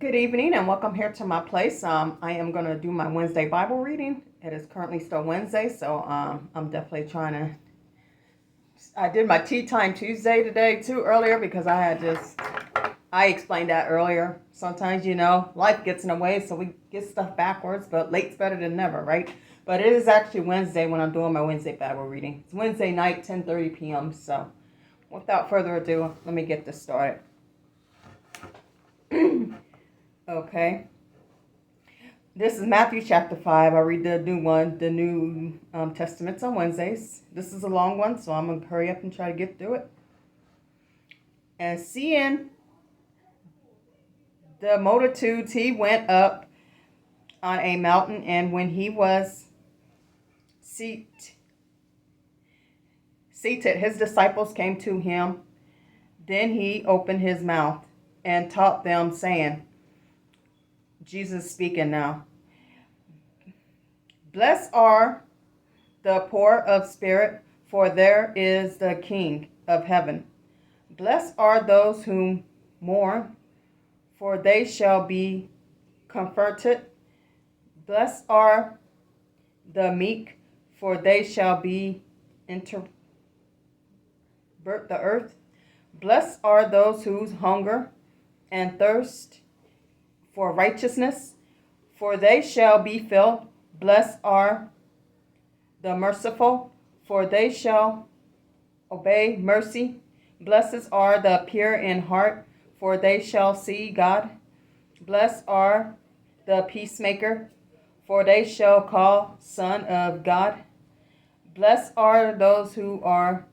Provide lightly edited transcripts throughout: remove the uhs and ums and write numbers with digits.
Good evening and welcome here to my place. I am going to do my Wednesday Bible reading. It is currently still Wednesday, so I'm definitely trying to. I did my Tea Time Tuesday today too earlier because I explained that earlier. Sometimes, life gets in the way, so we get stuff backwards, but late's better than never, right? But it is actually Wednesday when I'm doing my Wednesday Bible reading. It's Wednesday night, 10:30 p.m., so without further ado, let me get this started. Okay. This is Matthew chapter 5. I read the New Testaments on Wednesdays. This is a long one, so I'm going to hurry up and try to get through it. And seeing the multitudes, he went up on a mountain, and when he was seated, his disciples came to him. Then he opened his mouth and taught them, saying, Jesus speaking now, blessed are the poor of spirit, for there is the King of heaven. Blessed are those who mourn, for they shall be comforted. Blessed are the meek, for they shall be inherit the earth. Blessed are those who hunger and thirst for righteousness, for they shall be filled. Blessed are the merciful, for they shall obey mercy. Blessed are the pure in heart, for they shall see God. Blessed are the peacemaker, for they shall call son of God. Blessed are those who are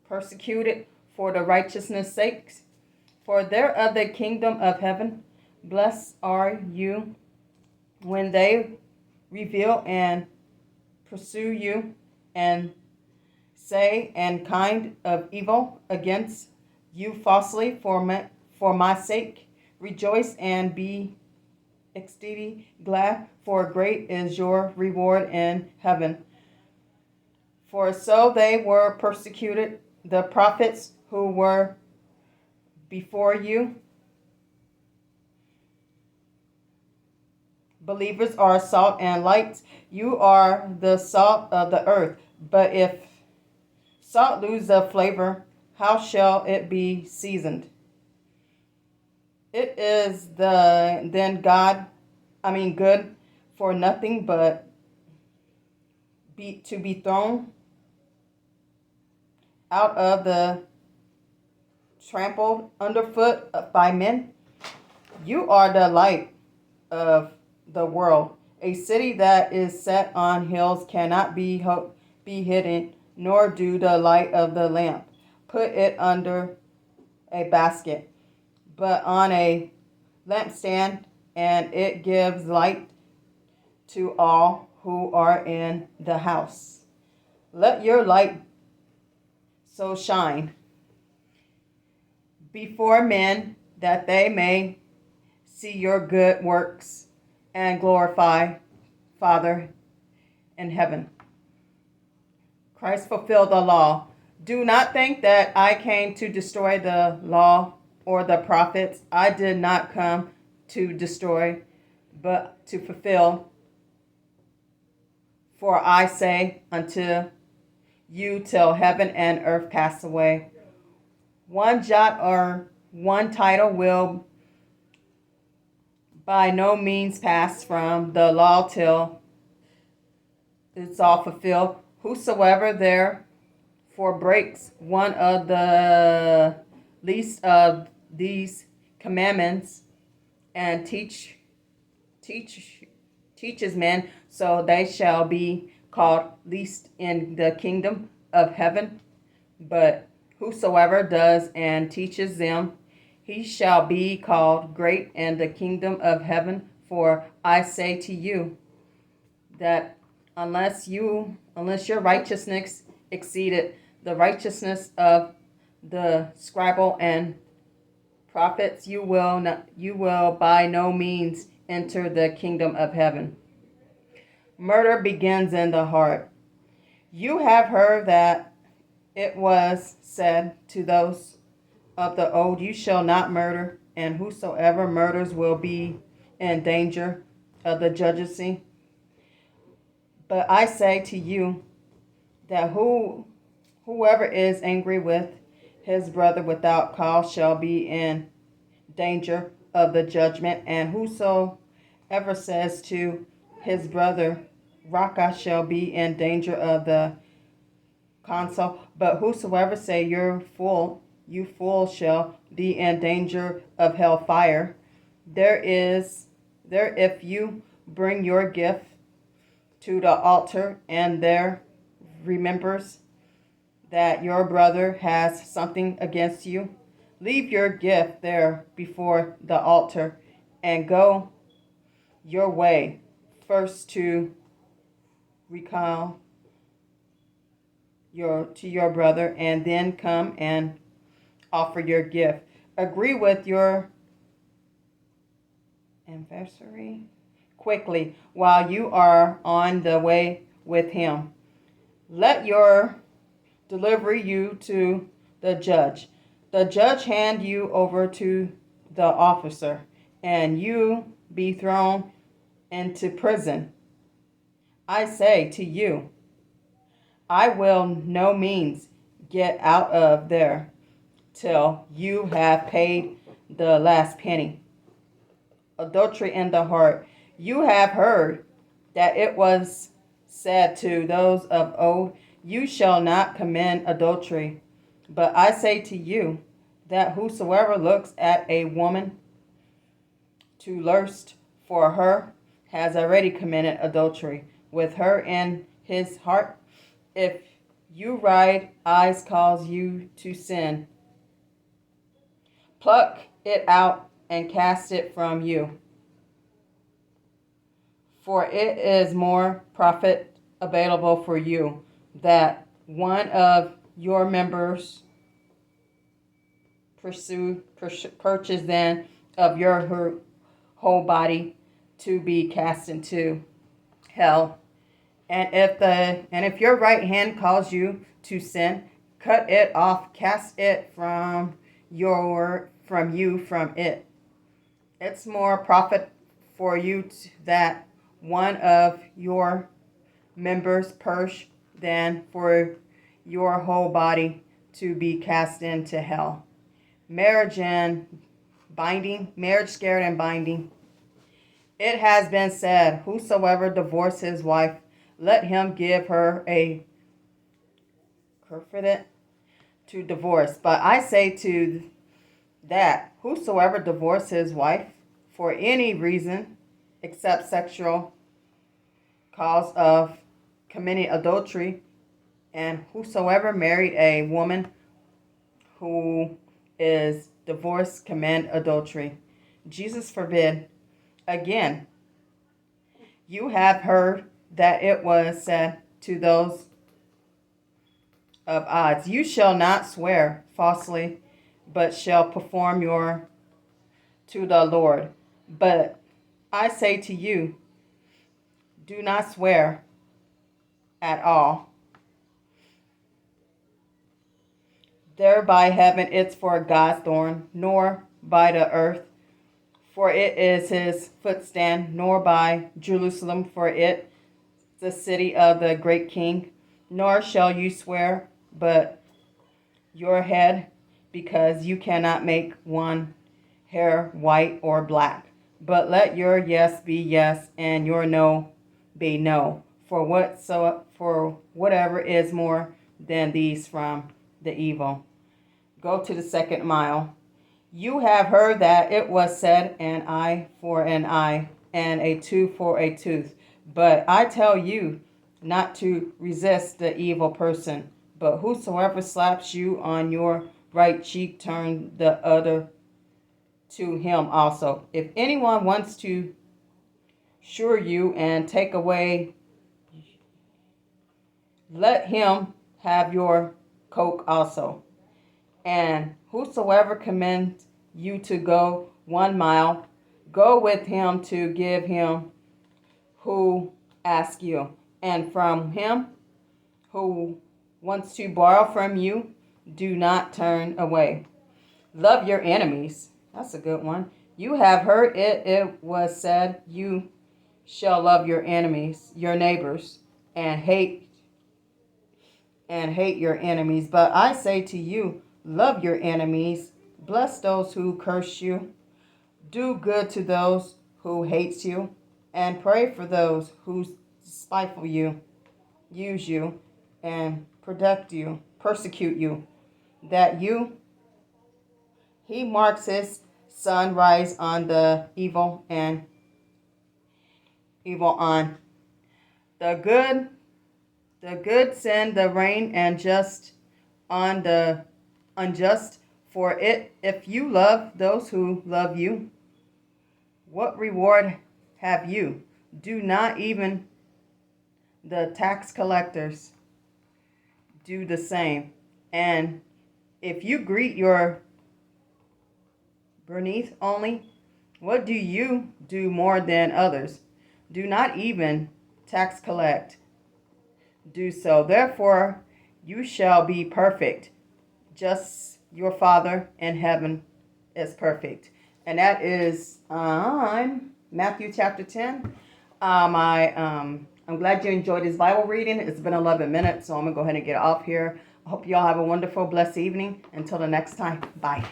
persecuted for the righteousness' sake, for they're of the kingdom of heaven. Blessed are you when they revile and pursue you and say and kind of evil against you falsely for my sake. Rejoice and be exceedingly glad, for great is your reward in heaven. For so they were persecuted the prophets who were before you. Believers are salt and light. You are the salt of the earth. But if salt lose the flavor, how shall it be seasoned? It is then good for nothing but to be thrown out of the trampled underfoot by men. You are the light of the world. A city that is set on hills cannot be hidden, nor do the light of the lamp put it under a basket, but on a lampstand, and it gives light to all who are in the house. Let your light so shine before men that they may see your good works and glorify Father in heaven. Christ fulfilled the law. Do not think that I came to destroy the law or the prophets. I did not come to destroy, but to fulfill. For I say unto you, till heaven and earth pass away, one jot or one title will by no means pass from the law till it's all fulfilled. Whosoever therefore breaks one of the least of these commandments and teaches men, so they shall be called least in the kingdom of heaven. But whosoever does and teaches them, he shall be called great in the kingdom of heaven. For I say to you that unless your righteousness exceeded the righteousness of the scribe and prophets, you will by no means enter the kingdom of heaven. Murder begins in the heart. You have heard that it was said to those of the old, you shall not murder, and whosoever murders will be in danger of the judgment. But I say to you that whoever is angry with his brother without cause shall be in danger of the judgment, and whosoever says to his brother, Raka, shall be in danger of the council. But whosoever say you fool, shall be in danger of hellfire. There if you bring your gift to the altar, and there remembers that your brother has something against you, leave your gift there before the altar, and go your way first to recall to your brother, and then come and offer your gift. Agree with your adversary quickly while you are on the way with him. Let your delivery you to the judge. The judge hand you over to the officer, and you be thrown into prison. I say to you, I will no means get out of there till you have paid the last penny. Adultery in the heart. You have heard that it was said to those of old, you shall not commit adultery. But I say to you that whosoever looks at a woman to lust for her has already committed adultery with her in his heart. If your right eyes cause you to sin, pluck it out and cast it from you. For it is more profit available for you that one of your members purchase than of your whole body to be cast into hell. And if your right hand calls you to sin, cut it off, cast it from it. It's more profit for you that one of your members perish than for your whole body to be cast into hell. Marriage scared and binding. It has been said, whosoever divorces his wife, let him give her a covenant to divorce. But I say to that whosoever divorces his wife for any reason except sexual cause of committing adultery, and whosoever married a woman who is divorced commit adultery. Jesus forbid. Again, you have heard that it was said to those of odds, you shall not swear falsely, but shall perform your to the Lord. But I say to you, do not swear at all. There by heaven it's for God's throne, nor by the earth, for it is his footstand, nor by Jerusalem, for it the city of the great king. Nor shall you swear but your head, because you cannot make one hair white or black. But let your yes be yes, and your no be no. For whatever is more than these from the evil. Go to the second mile. You have heard that it was said, an eye for an eye, and a tooth for a tooth. But I tell you not to resist the evil person. But whosoever slaps you on your right cheek, turn the other to him also. If anyone wants to sure you and take away, let him have your coat also. And whosoever commands you to go 1 mile, go with him to give him who asks you. And from him who wants to borrow from you, do not turn away. Love your enemies. That's a good one. You have heard it was said, you shall love your enemies, your neighbors, and hate your enemies. But I say to you, love your enemies, bless those who curse you, do good to those who hate you, and pray for those who spiteful you, use you, and persecute you, that he marks his sun rise on the evil and evil on the good send the rain and just on the unjust. For it, if you love those who love you, what reward have you? Do not even the tax collectors do the same? And if you greet your beneath only, what do you do more than others? Do not even tax collect do so. Therefore, you shall be perfect, just your Father in heaven is perfect. And that is on Matthew chapter 10. I'm glad you enjoyed this Bible reading. It's been 11 minutes, so I'm going to go ahead and get off here. I hope you all have a wonderful, blessed evening. Until the next time, bye.